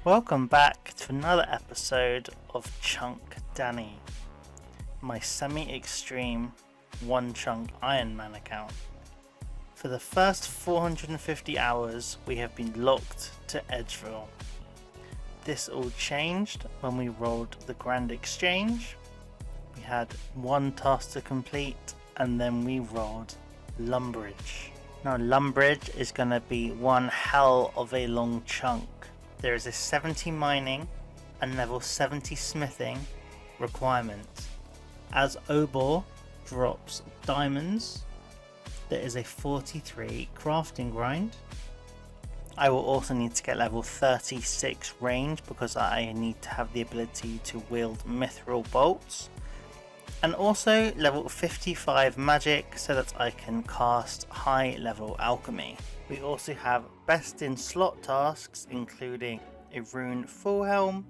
Welcome back to another episode of Chunk Danny, my Semi-Xtreme Onechunk Ironman account. For the first 450 hours we have been locked to Edgeville. This all changed when we rolled the Grand Exchange. We had one task to complete and then we rolled Lumbridge. Now Lumbridge is going to be one hell of a long chunk. There is a 70 mining and level 70 smithing requirement. As Obor drops diamonds, there is a 43 crafting grind. I will also need to get level 36 range because I need to have the ability to wield mithril bolts. And also level 55 magic so that I can cast high level alchemy. We also have best in slot tasks including a rune full helm,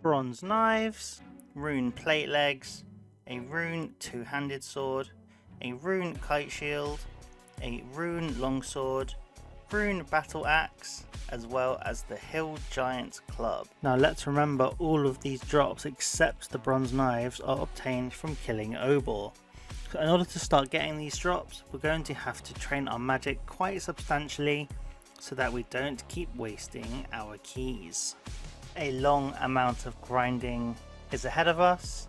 bronze knives, rune plate legs, a rune two-handed sword, a rune kite shield, a rune longsword, rune battle axe, as well as the hill giant club. Now let's remember all of these drops except the bronze knives are obtained from killing Obor. So in order to start getting these drops, we're going to have to train our magic quite substantially so that we don't keep wasting our keys. A long amount of grinding is ahead of us.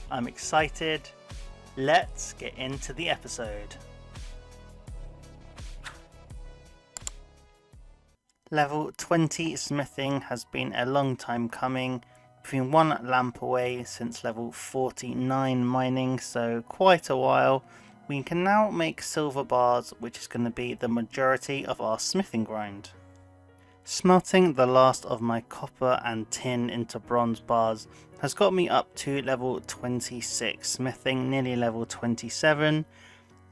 I'm excited. Let's get into the episode. Level 20 smithing has been a long time coming. We've been one lamp away since level 49 mining, so quite a while. We can now make silver bars, which is going to be the majority of our smithing grind. Smelting the last of my copper and tin into bronze bars has got me up to level 26 smithing, nearly level 27.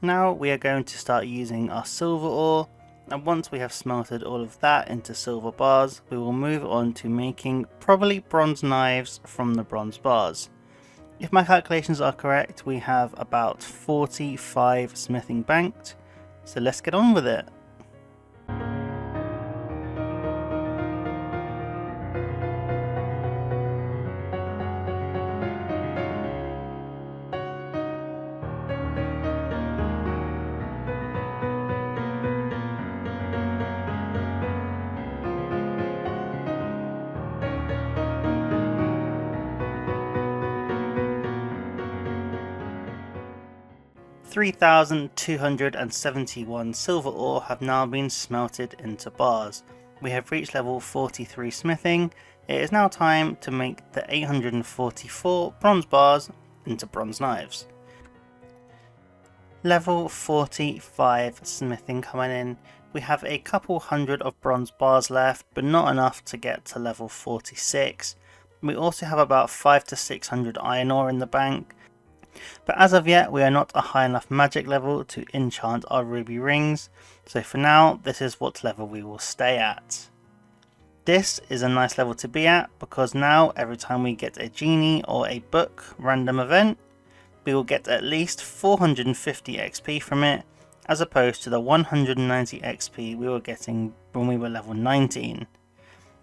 Now we are going to start using our silver ore, and once we have smelted all of that into silver bars, we will move on to making probably bronze knives from the bronze bars. If my calculations are correct, we have about 45 smithing banked, so let's get on with it. $3,271 silver ore have now been smelted into bars. We have reached level 43 smithing. It is now time to make the 844 bronze bars into bronze knives. Level 45 smithing coming in. We have a couple hundred of bronze bars left, but not enough to get to level 46. We also have about 500 to 600 iron ore in the bank. But as of yet, we are not a high enough magic level to enchant our ruby rings, so for now this is what level we will stay at. This is a nice level to be at because now every time we get a genie or a book random event, we will get at least 450 XP from it, as opposed to the 190 XP we were getting when we were level 19.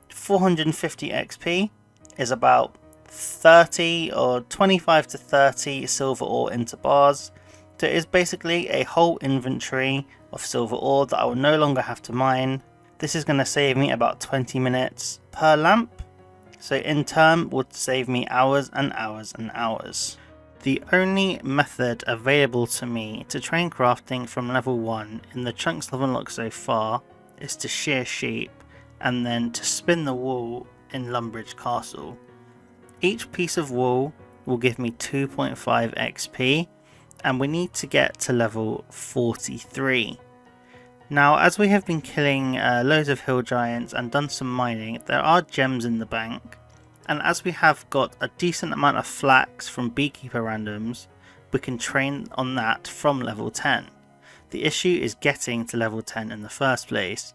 450 XP is about 30 or 25 to 30 silver ore into bars, so it is basically a whole inventory of silver ore that I will no longer have to mine. This is going to save me about 20 minutes per lamp, so in turn would save me hours and hours and hours. The only method available to me to train crafting from level 1 in the chunks I've unlocked so far is to shear sheep and then to spin the wool in Lumbridge Castle. Each piece of wool will give me 2.5 XP, and we need to get to level 43. Now, as we have been killing loads of hill giants and done some mining, there are gems in the bank, and as we have got a decent amount of flax from beekeeper randoms, we can train on that from level 10. The issue is getting to level 10 in the first place.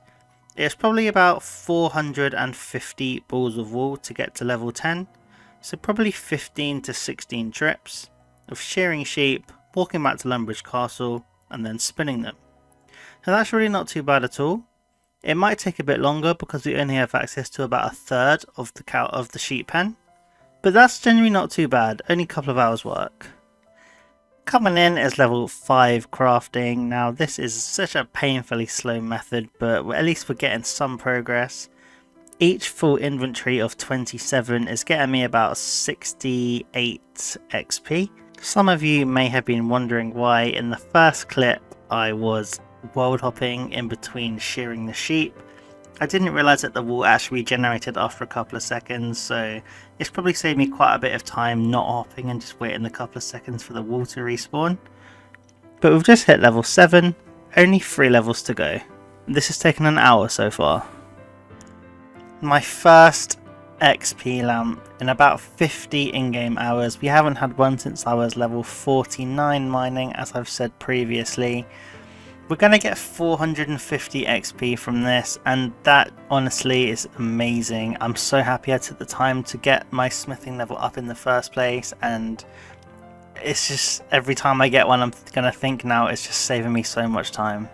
It's probably about 450 balls of wool to get to level 10. So probably 15 to 16 trips of shearing sheep, walking back to Lumbridge Castle and then spinning them. So that's really not too bad at all. It might take a bit longer because we only have access to about a third of the sheep pen, but that's generally not too bad, only a couple of hours work. Coming in is level 5 crafting. Now this is such a painfully slow method, but at least we're getting some progress. Each full inventory of 27 is getting me about 68 XP. Some of you may have been wondering why in the first clip I was world hopping in between shearing the sheep. I didn't realise that the wool actually regenerated after a couple of seconds, so it's probably saved me quite a bit of time not hopping and just waiting a couple of seconds for the wool to respawn. But we've just hit level 7, only 3 levels to go. This has taken an hour so far. My first XP lamp in about 50 in-game hours. We haven't had one since I was level 49 mining, as I've said previously. We're going to get 450 XP from this, and that honestly is amazing. I'm so happy I took the time to get my smithing level up in the first place, and it's just every time I get one I'm going to think now it's just saving me so much time.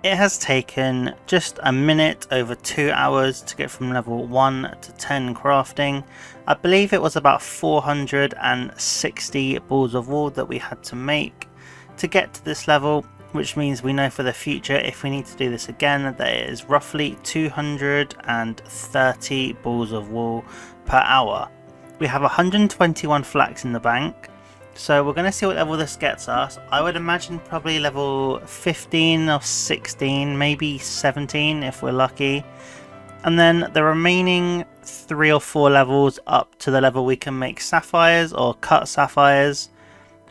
It has taken just a minute over 2 hours to get from level 1 to 10 crafting. I believe it was about 460 balls of wool that we had to make to get to this level, which means we know for the future if we need to do this again that it is roughly 230 balls of wool per hour. We have 121 flax in the bank, so we're going to see what level this gets us. I would imagine probably level 15 or 16, maybe 17 if we're lucky. And then the remaining 3 or 4 levels up to the level we can make sapphires or cut sapphires.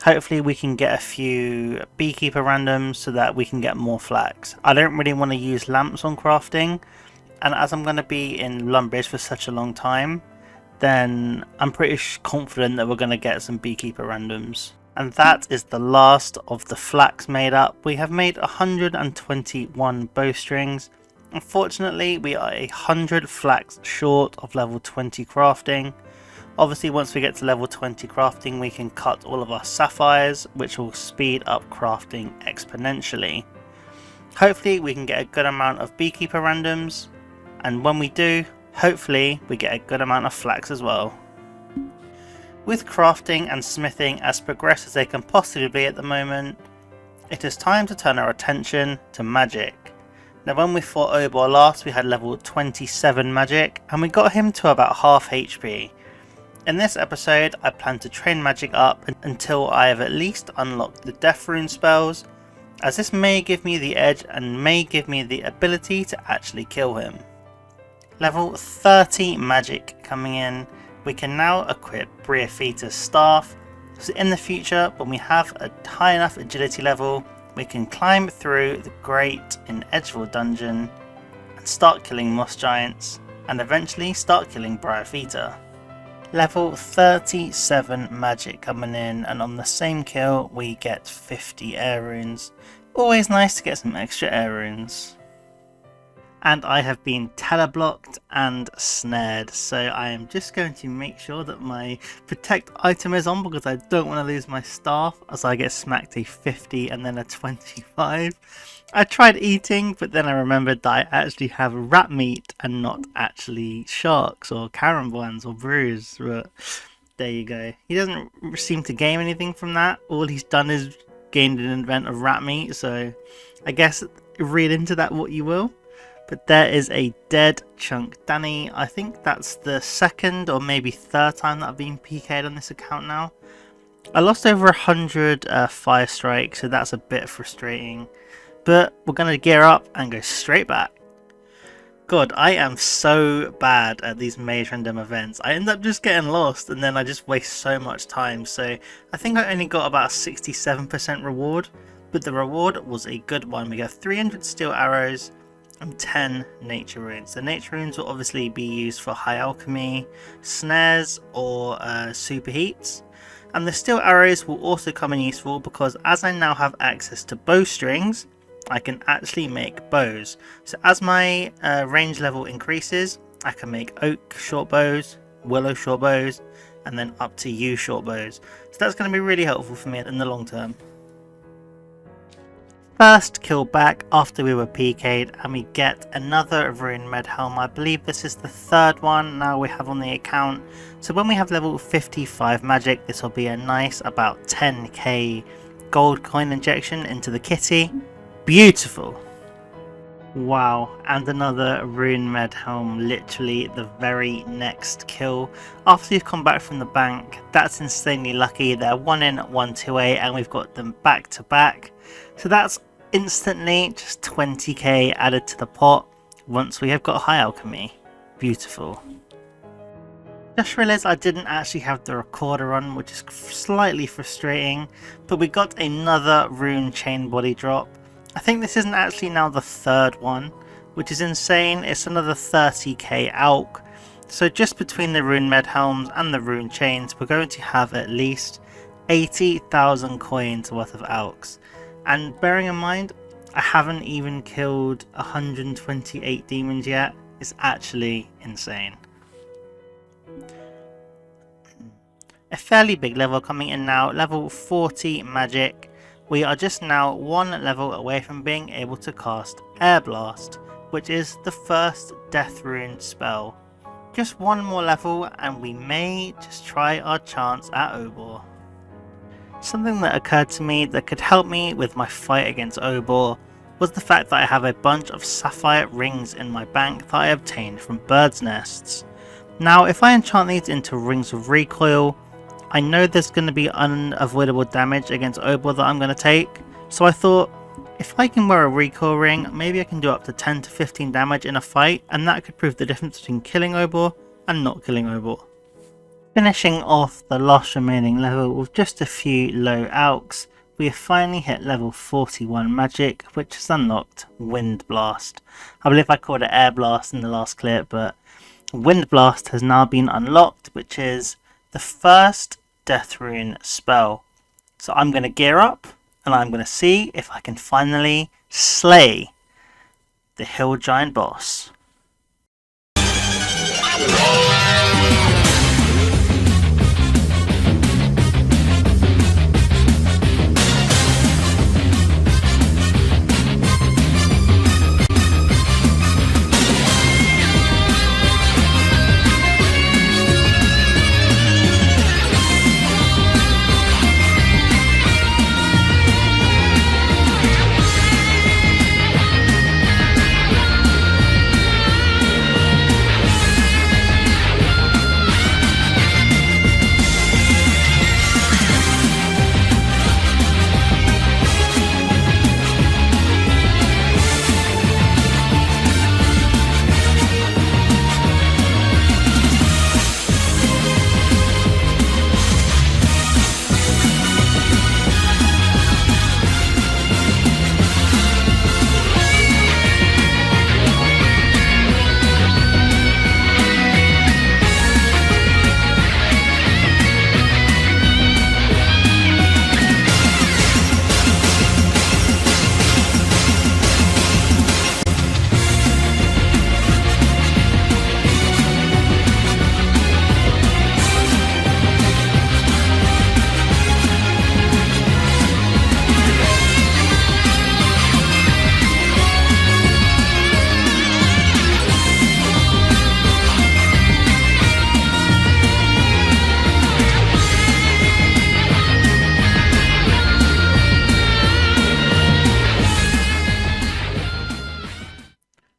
Hopefully we can get a few beekeeper randoms so that we can get more flax. I don't really want to use lamps on crafting, and as I'm going to be in Lumbridge for such a long time, then I'm pretty confident that we're going to get some beekeeper randoms. And that is the last of the flax made up. We have made 121 bowstrings. Unfortunately, we are 100 flax short of level 20 crafting. Obviously, once we get to level 20 crafting, we can cut all of our sapphires, which will speed up crafting exponentially. Hopefully, we can get a good amount of beekeeper randoms, and when we do, hopefully, we get a good amount of flax as well. With crafting and smithing as progressed as they can possibly be at the moment, it is time to turn our attention to magic. Now, when we fought Obor last, we had level 27 magic, and we got him to about half HP. In this episode, I plan to train magic up until I have at least unlocked the death rune spells, as this may give me the edge and may give me the ability to actually kill him. Level 30 magic coming in, we can now equip Briafita's staff, so in the future when we have a high enough agility level, we can climb through the grate in Edgeville dungeon and start killing moss giants, and eventually start killing Briafita. Level 37 magic coming in, and on the same kill we get 50 air runes. Always nice to get some extra air runes. And I have been teleblocked and snared, so I am just going to make sure that my protect item is on because I don't want to lose my staff as I get smacked a 50 and then a 25. I tried eating, but then I remembered that I actually have rat meat and not actually sharks or carambans or brews, but there you go. He doesn't seem to gain anything from that. All he's done is gained an event of rat meat, so I guess read into that what you will. But there is a dead Chunk Danny. I think that's the second or maybe third time that I've been PK'd on this account now. I lost over 100 fire strikes, so that's a bit frustrating. But we're going to gear up and go straight back. God, I am so bad at these maze random events. I end up just getting lost and then I just waste so much time. So I think I only got about 67% reward, but the reward was a good one. We got 300 steel arrows and 10 nature runes. The nature runes will obviously be used for high alchemy, snares or superheats. And the steel arrows will also come in useful because as I now have access to bowstrings, I can actually make bows. So as my range level increases, I can make oak short bows, willow short bows, and then up to yew short bows. So that's going to be really helpful for me in the long term. First kill back after we were PK'd, and we get another Rune Med Helm. I believe this is the third one now we have on the account. So when we have level 55 magic, this will be a nice about 10k gold coin injection into the kitty. Beautiful. Wow, and another Rune Med Helm, literally the very next kill. After you've come back from the bank, that's insanely lucky. They're 1 in, 1 2A, and we've got them back to back. So that's instantly just 20k added to the pot once we have got high alchemy. Beautiful. Just realised I didn't actually have the recorder on, which is slightly frustrating, but we got another rune chain body drop. I think this isn't actually now the third one, which is insane. It's another 30k alch. So just between the Rune Med Helms and the rune chains, we're going to have at least 80,000 coins worth of alchs. And bearing in mind, I haven't even killed 128 demons yet. It's actually insane. A fairly big level coming in now, level 40 magic. We are just now 1 level away from being able to cast Air Blast, which is the first death rune spell. Just 1 more level and we may just try our chance at Obor. Something that occurred to me that could help me with my fight against Obor was the fact that I have a bunch of sapphire rings in my bank that I obtained from birds' nests. Now if I enchant these into rings of recoil, I know there's going to be unavoidable damage against Obor that I'm going to take, so I thought if I can wear a recoil ring, maybe I can do up to 10 to 15 damage in a fight, and that could prove the difference between killing Obor and not killing Obor. Finishing off the last remaining level with just a few low alchs, we have finally hit level 41 magic, which has unlocked Wind Blast. I believe I called it Air Blast in the last clip, but Wind Blast has now been unlocked, which is the first death rune spell. So I'm going to gear up and I'm going to see if I can finally slay the hill giant boss.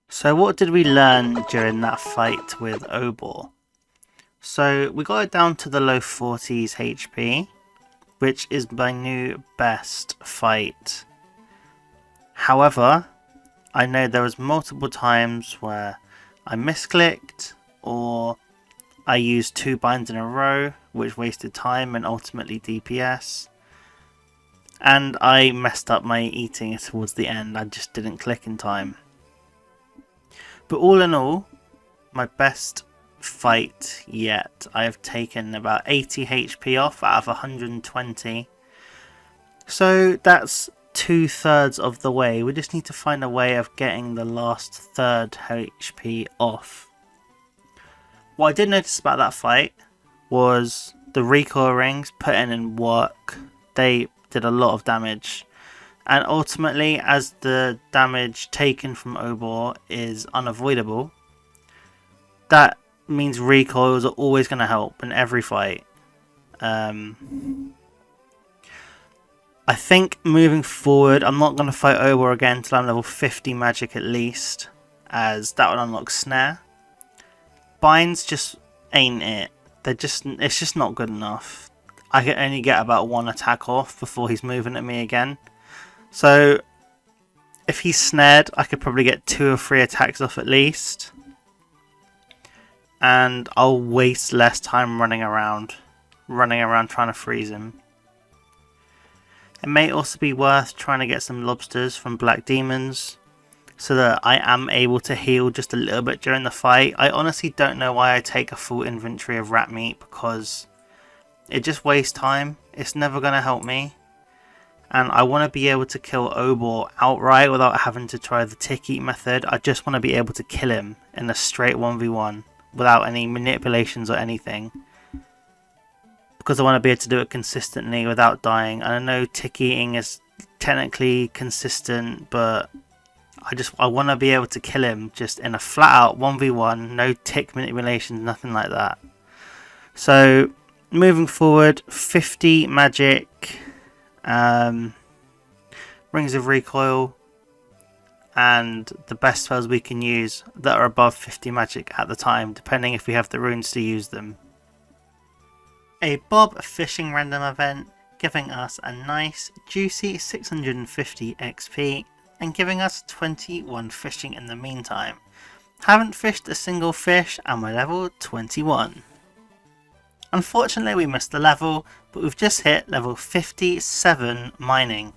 So what did we learn during that fight with Obor? So we got it down to the low 40s HP, which is my new best fight. However, I know there was multiple times where I misclicked or I used 2 binds in a row, which wasted time and ultimately DPS. And I messed up my eating towards the end, I just didn't click in time. But all in all, my best fight yet. I have taken about 80 HP off out of 120. So that's 2/3 of the way. We just need to find a way of getting the last third HP off. What I did notice about that fight was the recoil rings put in work. They did a lot of damage. And ultimately, as the damage taken from Obor is unavoidable, that means recoils are always going to help in every fight. I think moving forward, I'm not going to fight Obor again until I'm level 50 magic at least, as that would unlock Snare. Binds just ain't it. It's just not good enough. I can only get about one attack off before he's moving at me again. So if he's snared, I could probably get 2 or 3 attacks off at least. And I'll waste less time running around trying to freeze him. It may also be worth trying to get some lobsters from Black Demons, so that I am able to heal just a little bit during the fight. I honestly don't know why I take a full inventory of rat meat, because it just wastes time. It's never going to help me. And I want to be able to kill Obor outright without having to try the tick eat method. I just want to be able to kill him in a straight 1v1 without any manipulations or anything, because I want to be able to do it consistently without dying. And I know tick eating is technically consistent, but I want to be able to kill him just in a flat out 1v1, no tick manipulations, nothing like that. So moving forward, 50 magic, Rings of Recoil, and the best spells we can use that are above 50 magic at the time, depending if we have the runes to use them. A Bob fishing random event, giving us a nice juicy 650 XP and giving us 21 fishing in the meantime. Haven't fished a single fish and we're level 21. Unfortunately we missed the level, but we've just hit level 57 mining.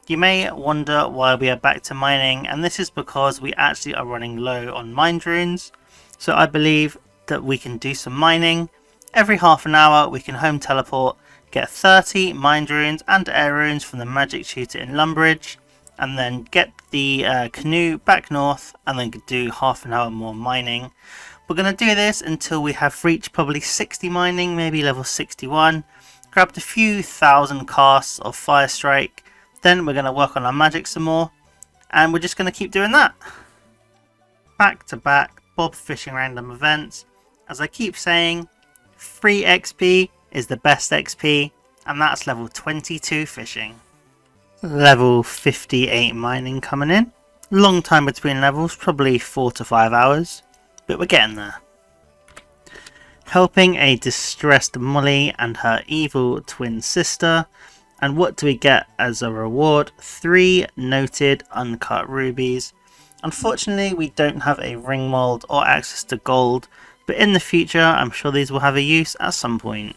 You may wonder why we are back to mining, and this is because we actually are running low on mind runes. So I believe that we can do some mining. Every half an hour we can home teleport, get 30 mind runes and air runes from the magic tutor in Lumbridge, and then get the canoe back north and then do half an hour more mining. We're going to do this until we have reached probably 60 mining, maybe level 61, grabbed a few thousand casts of Fire Strike, then we're going to work on our magic some more, and we're just going to keep doing that. Back to back Bob fishing random events. As I keep saying, free XP is the best XP, and that's level 22 fishing. Level 58 mining coming in. Long time between levels, probably 4 to 5 hours, but we're getting there. Helping a distressed Molly and her evil twin sister. And what do we get as a reward? 3 noted uncut rubies. Unfortunately, we don't have a ring mold or access to gold, but in the future, I'm sure these will have a use at some point.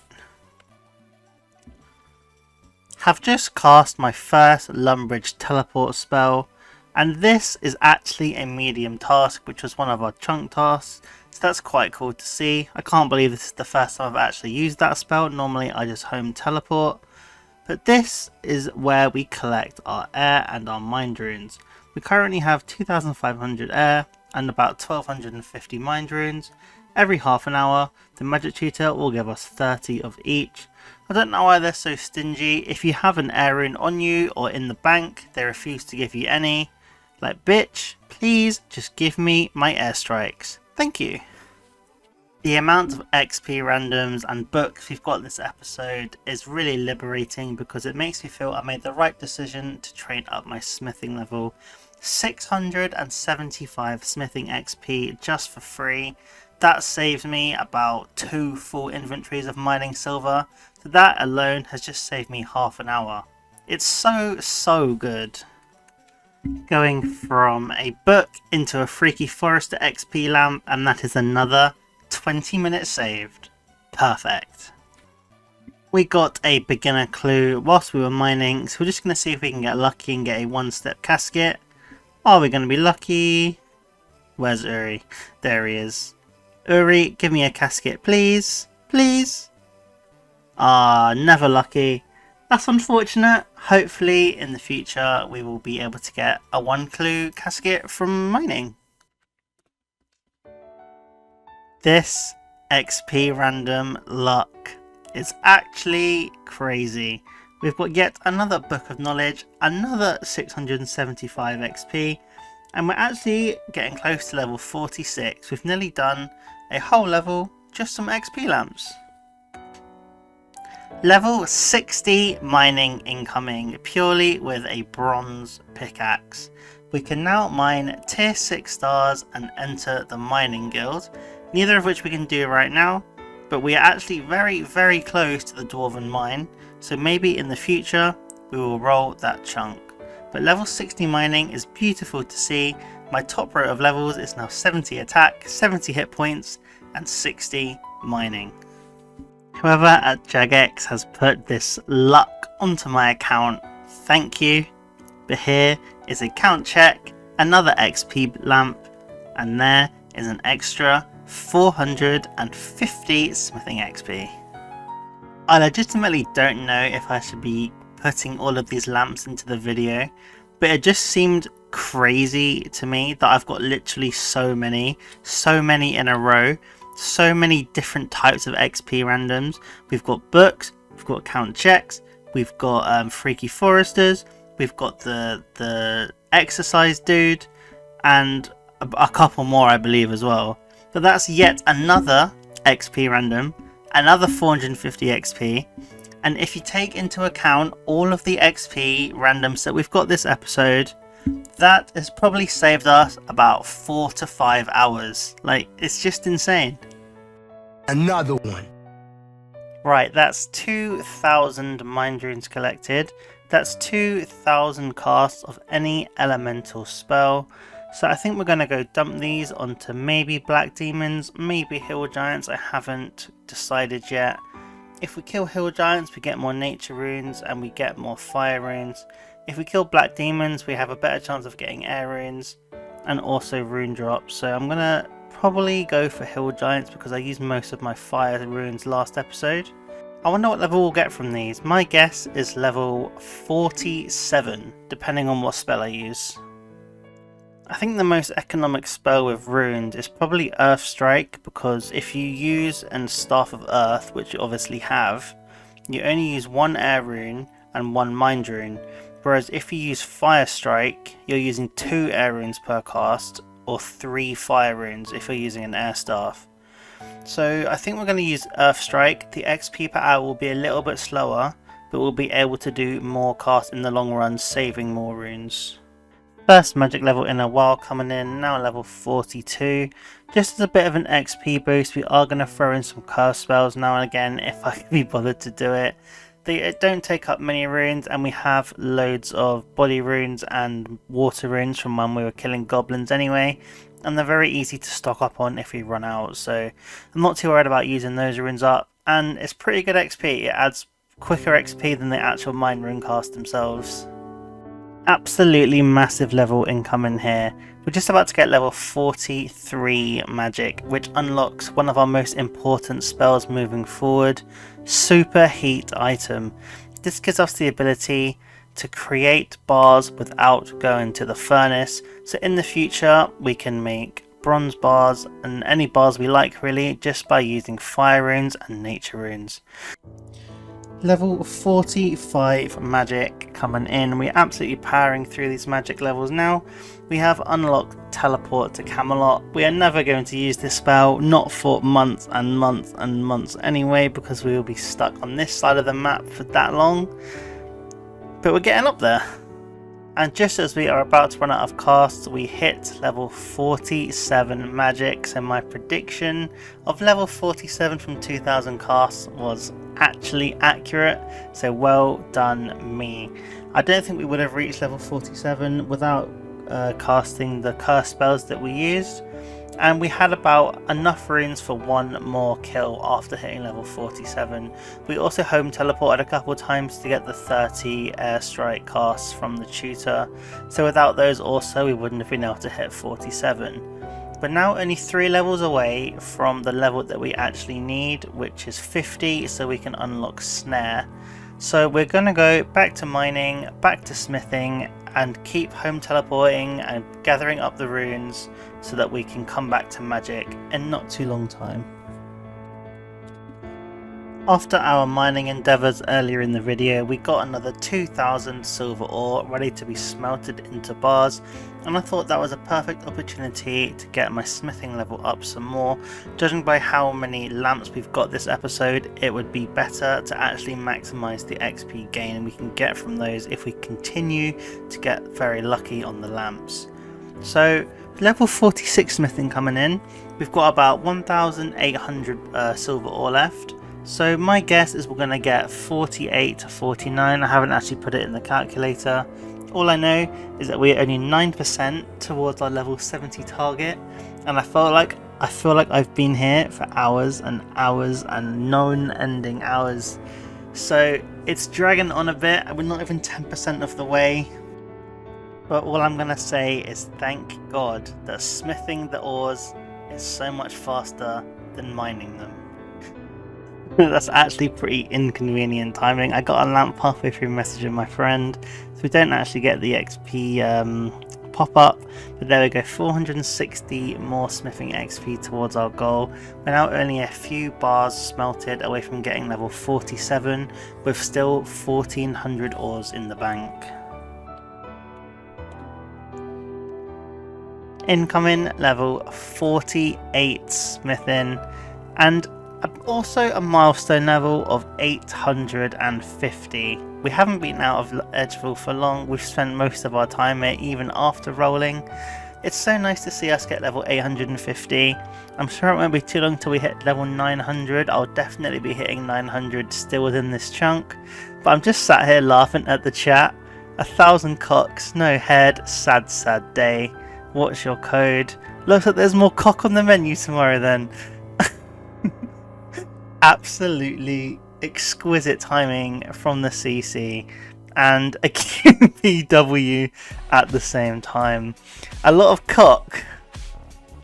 Have just cast my first Lumbridge teleport spell, and this is actually a medium task, which was one of our chunk tasks, so that's quite cool to see. I can't believe this is the first time I've actually used that spell. Normally I just home teleport. But this is where we collect our air and our mind runes. We currently have 2,500 air and about 1,250 mind runes. Every half an hour, the magic tutor will give us 30 of each. I don't know why they're so stingy. If you have an air rune on you or in the bank, they refuse to give you any. Like, bitch, please just give me my airstrikes. Thank you. The amount of XP randoms and books we've got this episode is really liberating, because it makes me feel I made the right decision to train up my smithing level. 675 smithing XP just for free. That saves me about 2 full inventories of mining silver. So that alone has just saved me half an hour. It's so good. Going from a book into a Freaky Forester XP lamp, and that is another 20 minutes saved. Perfect. We got a beginner clue whilst we were mining, so we're just going to see if we can get lucky and get a one-step casket. Are we going to be lucky? Where's Uri? There he is. Uri, give me a casket, please. Please. Ah, never lucky. That's unfortunate. Hopefully in the future we will be able to get a 1 clue casket from mining. This XP random luck is actually crazy. We've got yet another book of knowledge, another 675 XP, and we're actually getting close to level 46. We've nearly done a whole level, just some XP lamps. Level 60 mining incoming, purely with a bronze pickaxe. We can now mine tier 6 stars and enter the mining guild, neither of which we can do right now, but we are actually very close to the dwarven mine, so maybe in the future we will roll that chunk. But level 60 mining is beautiful to see. My top row of levels is now 70 attack, 70 hit points and 60 mining. Whoever at Jagex has put this luck onto my account, thank you. But here is a count check, another XP lamp, and there is an extra 450 smithing XP. I legitimately don't know if I should be putting all of these lamps into the video, but it just seemed crazy to me that I've got literally so many in a row, so many different types of XP randoms. We've got books, we've got count checks, we've got freaky foresters, we've got the exercise dude, and a couple more I believe as well. But that's yet another XP random, another 450 XP, and if you take into account all of the XP randoms that we've got this episode, that has probably saved us about 4 to 5 hours. Like, it's just insane. Another one. Right, that's 2,000 mind runes collected. That's 2,000 casts of any elemental spell. So I think we're going to go dump these onto maybe black demons, maybe hill giants. I haven't decided yet. If we kill hill giants, we get more nature runes and we get more fire runes. If we kill black demons, we have a better chance of getting air runes and also rune drops. So I'm going to probably go for hill giants because I used most of my fire runes last episode. I wonder what level we'll get from these. My guess is level 47, depending on what spell I use. I think the most economic spell with runes is probably Earth Strike, because if you use a Staff of Earth, which you obviously have, you only use 1 air rune and 1 mind rune, whereas if you use Fire Strike, you're using 2 air runes per cast, or 3 fire runes if you're using an air staff. So I think we're going to use Earth Strike. The XP per hour will be a little bit slower, but we'll be able to do more casts in the long run, saving more runes. First magic level in a while coming in, now level 42. Just as a bit of an XP boost, we are going to throw in some curse spells now and again if I can be bothered to do it. They don't take up many runes, and we have loads of body runes and water runes from when we were killing goblins anyway, and they're very easy to stock up on if we run out, so I'm not too worried about using those runes up, and it's pretty good XP. It adds quicker XP than the actual mind rune cast themselves. Absolutely massive level incoming here. We're just about to get level 43 magic, which unlocks one of our most important spells moving forward, Super Heat Item. This gives us the ability to create bars without going to the furnace, so in the future we can make bronze bars and any bars we like really, just by using fire runes and nature runes. Level 45 magic coming in. We're absolutely powering through these magic levels now. We have unlocked Teleport to Camelot. We are never going to use this spell, not for months and months and months anyway, because we will be stuck on this side of the map for that long. But we're getting up there. And just as we are about to run out of casts, we hit level 47 magic. So my prediction of level 47 from 2000 casts was actually accurate. So well done me. I don't think we would have reached level 47 without casting the curse spells that we used. And we had about enough runes for 1 more kill after hitting level 47. We also home teleported a couple times to get the 30 airstrike casts from the tutor, so without those also we wouldn't have been able to hit 47. We're now only 3 levels away from the level that we actually need, which is 50, so we can unlock Snare. So we're going to go back to mining, back to smithing, and keep home teleporting and gathering up the runes so that we can come back to magic in not too long time. After our mining endeavours earlier in the video, we got another 2000 silver ore ready to be smelted into bars, and I thought that was a perfect opportunity to get my smithing level up some more. Judging by how many lamps we've got this episode, it would be better to actually maximise the XP gain we can get from those if we continue to get very lucky on the lamps. So level 46 smithing coming in, we've got about 1800 silver ore left. So my guess is we're going to get 48 to 49. I haven't actually put it in the calculator. All I know is that we're only 9% towards our level 70 target, and I feel like I've been here for hours and hours and non-ending hours. So it's dragging on a bit. We're not even 10% of the way. But all I'm going to say is thank God that smithing the ores is so much faster than mining them. That's actually pretty inconvenient timing. I got a lamp halfway through messaging my friend, so we don't actually get the XP pop up, but there we go, 460 more smithing XP towards our goal. We're now only a few bars smelted away from getting level 47 with still 1400 ores in the bank. Incoming level 48 smithing, and also a milestone level of 850. We haven't been out of Edgeville for long. We've spent most of our time here even after rolling. It's so nice to see us get level 850. I'm sure it won't be too long till we hit level 900. I'll definitely be hitting 900 still within this chunk, but I'm just sat here laughing at the chat. 1,000 cocks, no head, sad day. What's your code? Looks like there's more cock on the menu tomorrow then. Absolutely exquisite timing from the CC and a QPW at the same time. A lot of cock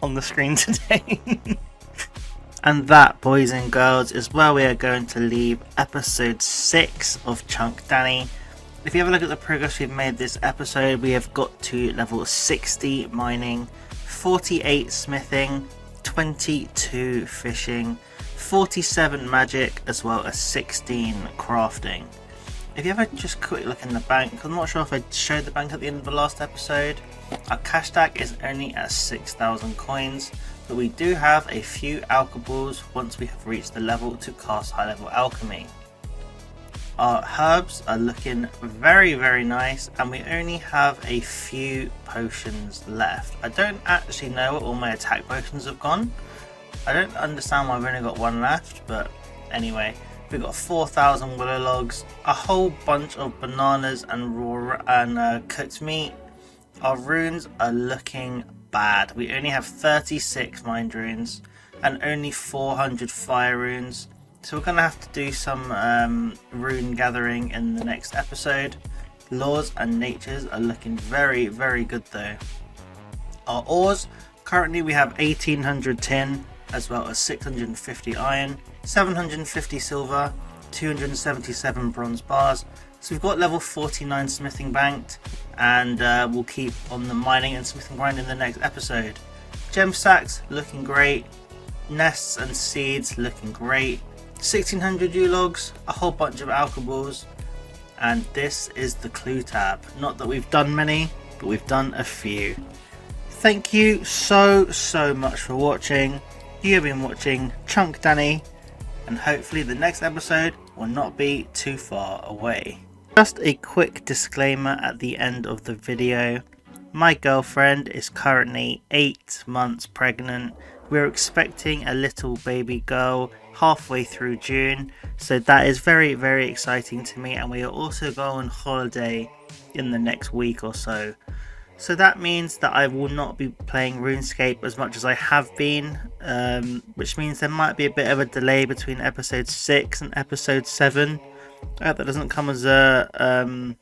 on the screen today. And that, boys and girls, is where we are going to leave episode 6 of Chunk Danny. If you have a look at the progress we've made this episode, we have got to level 60 mining, 48 smithing, 22 fishing, 47 magic, as well as 16 crafting. If you have a just quick look in the bank, I'm not sure if I showed the bank at the end of the last episode. Our cash stack is only at 6,000 coins, but we do have a few alcheballs once we have reached the level to cast high level alchemy. Our herbs are looking very nice, and we only have a few potions left. I don't actually know where all my attack potions have gone. I don't understand why I've only got one left, but anyway, we've got 4,000 willow logs, a whole bunch of bananas and raw and cooked meat. Our runes are looking bad. We only have 36 mind runes and only 400 fire runes, so we're gonna have to do some rune gathering in the next episode. Laws and natures are looking very good though. Our ores, currently we have 1800 tin, as well as 650 iron, 750 silver, 277 bronze bars. So we've got level 49 smithing banked, and we'll keep on the mining and smithing grind in the next episode. Gem stacks looking great, nests and seeds looking great, 1600 U-logs, a whole bunch of alcheballs, and this is the clue tab. Not that we've done many, but we've done a few. Thank you so much for watching. You have been watching Chunk Danny, and hopefully the next episode will not be too far away. Just a quick disclaimer at the end of the video. My girlfriend is currently 8 months pregnant. We're expecting a little baby girl halfway through June, so that is very exciting to me, and we are also going on holiday in the next week or so. So that means that I will not be playing RuneScape as much as I have been, which means there might be a bit of a delay between episode 6 and episode 7. I hope that doesn't come as a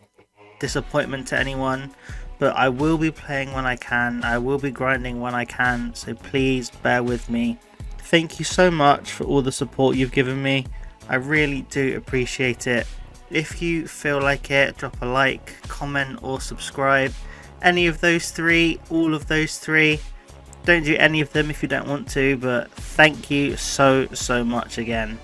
disappointment to anyone, but I will be playing when I can, I will be grinding when I can, so please bear with me. Thank you so much for all the support you've given me. I really do appreciate it. If you feel like it, drop a like, comment or subscribe. Any of those three, all of those three. Don't do any of them if you don't want to, but thank you so much again.